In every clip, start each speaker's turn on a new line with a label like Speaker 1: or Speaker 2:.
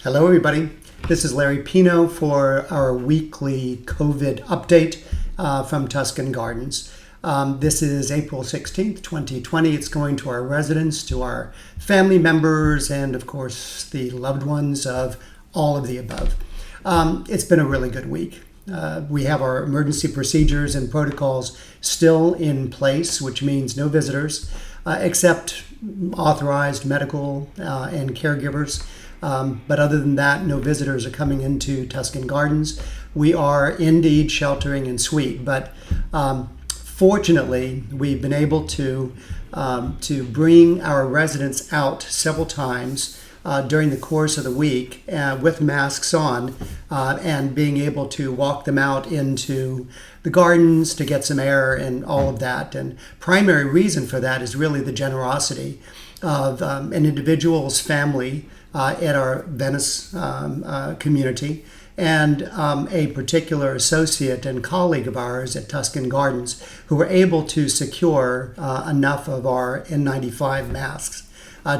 Speaker 1: Hello, everybody. This is Larry Pino for our weekly COVID update from Tuscan Gardens. This is April 16th, 2020. It's going to our residents, to our family members, and of course, the loved ones of all of the above. It's been a really good week. We have our emergency procedures and protocols still in place, which means no visitors except authorized medical and caregivers. But other than that, no visitors are coming into Tuscan Gardens. We are indeed sheltering in suite, but fortunately, we've been able to bring our residents out several times during the course of the week with masks on and being able to walk them out into the gardens to get some air and all of that. And primary reason for that is really the generosity of an individual's family at our Venice community, and a particular associate and colleague of ours at Tuscan Gardens who were able to secure enough of our N95 masks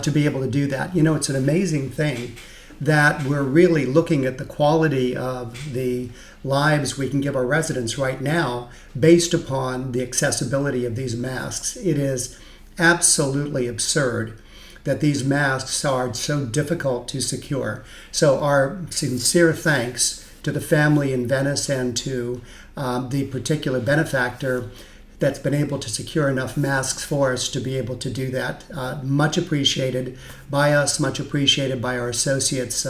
Speaker 1: to be able to do that. You know, it's an amazing thing that we're really looking at the quality of the lives we can give our residents right now based upon the accessibility of these masks. It is absolutely absurd that these masks are so difficult to secure. So our sincere thanks to the family in Venice and to the particular benefactor that's been able to secure enough masks for us to be able to do that. Much appreciated by us, much appreciated by our associates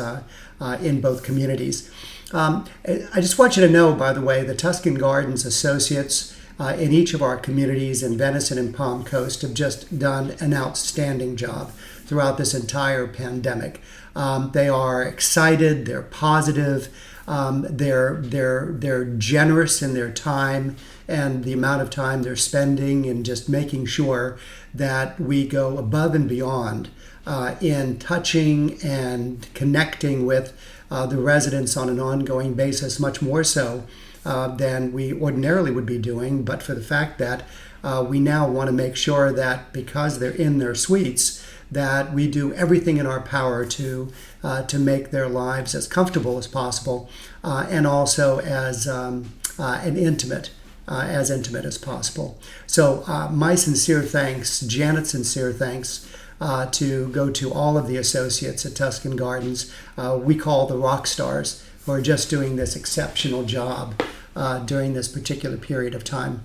Speaker 1: in both communities. I just want you to know, by the way, the Tuscan Gardens associates in each of our communities in Venice and in Palm Coast have just done an outstanding job throughout this entire pandemic. They are excited, they're positive, they're generous in their time and the amount of time they're spending in just making sure that we go above and beyond in touching and connecting with the residents on an ongoing basis, much more so than we ordinarily would be doing, but for the fact that we now want to make sure that because they're in their suites, that we do everything in our power to make their lives as comfortable as possible and also as intimate as possible. So my sincere thanks, Janet's sincere thanks, to go to all of the associates at Tuscan Gardens. We call the rock stars, who are just doing this exceptional job during this particular period of time.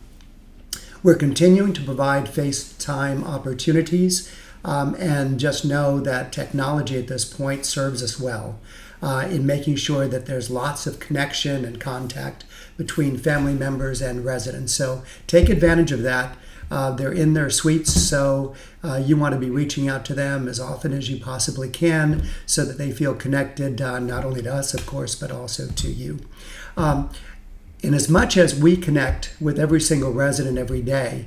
Speaker 1: We're continuing to provide FaceTime opportunities, and just know that technology at this point serves us well in making sure that there's lots of connection and contact between family members and residents. So take advantage of that. They're in their suites, so you want to be reaching out to them as often as you possibly can so that they feel connected, not only to us, of course, but also to you. In as much as we connect with every single resident every day,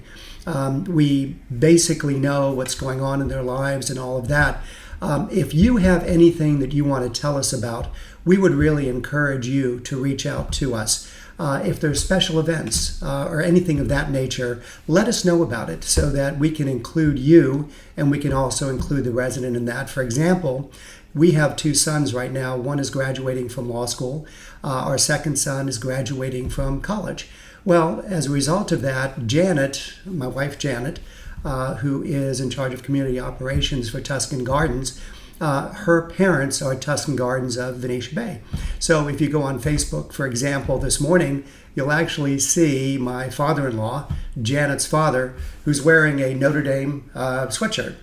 Speaker 1: we basically know what's going on in their lives and all of that. If you have anything that you want to tell us about, we would really encourage you to reach out to us. If there's special events or anything of that nature, let us know about it so that we can include you and we can also include the resident in that. For example, we have two sons right now. One is graduating from law school. Our second son is graduating from college. Well, as a result of that, Janet, my wife Janet, who is in charge of community operations for Tuscan Gardens, her parents are Tuscan Gardens of Venetia Bay. So if you go on Facebook, for example, this morning, you'll actually see my father-in-law, Janet's father, who's wearing a Notre Dame sweatshirt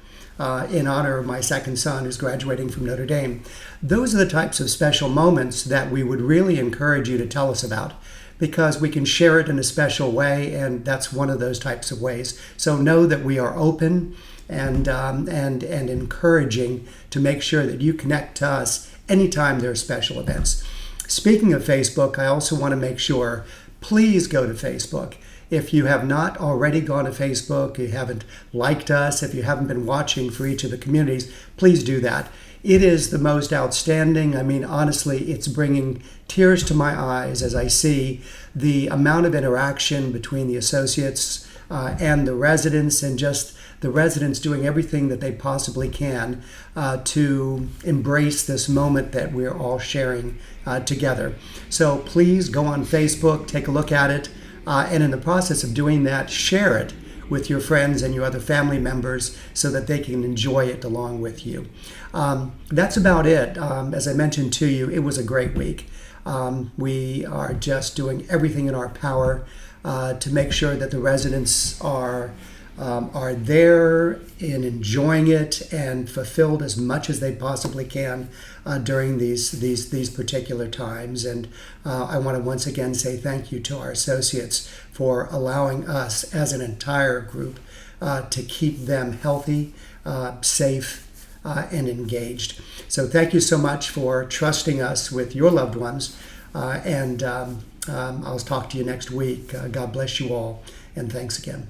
Speaker 1: in honor of my second son who's graduating from Notre Dame. Those are the types of special moments that we would really encourage you to tell us about, because we can share it in a special way, and that's one of those types of ways. So know that we are open and encouraging to make sure that you connect to us anytime there are special events. Speaking of Facebook, I also want to make sure, please go to Facebook. If you have not already gone to Facebook, you haven't liked us, if you haven't been watching for each of the communities, please do that. It is the most outstanding. I mean, honestly, it's bringing tears to my eyes as I see the amount of interaction between the associates and the residents, and just the residents doing everything that they possibly can to embrace this moment that we're all sharing together. So please go on Facebook, take a look at it, and in the process of doing that, share it with your friends and your other family members so that they can enjoy it along with you. That's about it. As I mentioned to you, it was a great week. We are just doing everything in our power to make sure that the residents are there and enjoying it and fulfilled as much as they possibly can during these particular times. And I want to once again say thank you to our associates for allowing us as an entire group to keep them healthy, safe, and engaged. So thank you so much for trusting us with your loved ones. And I'll talk to you next week. God bless you all, and thanks again.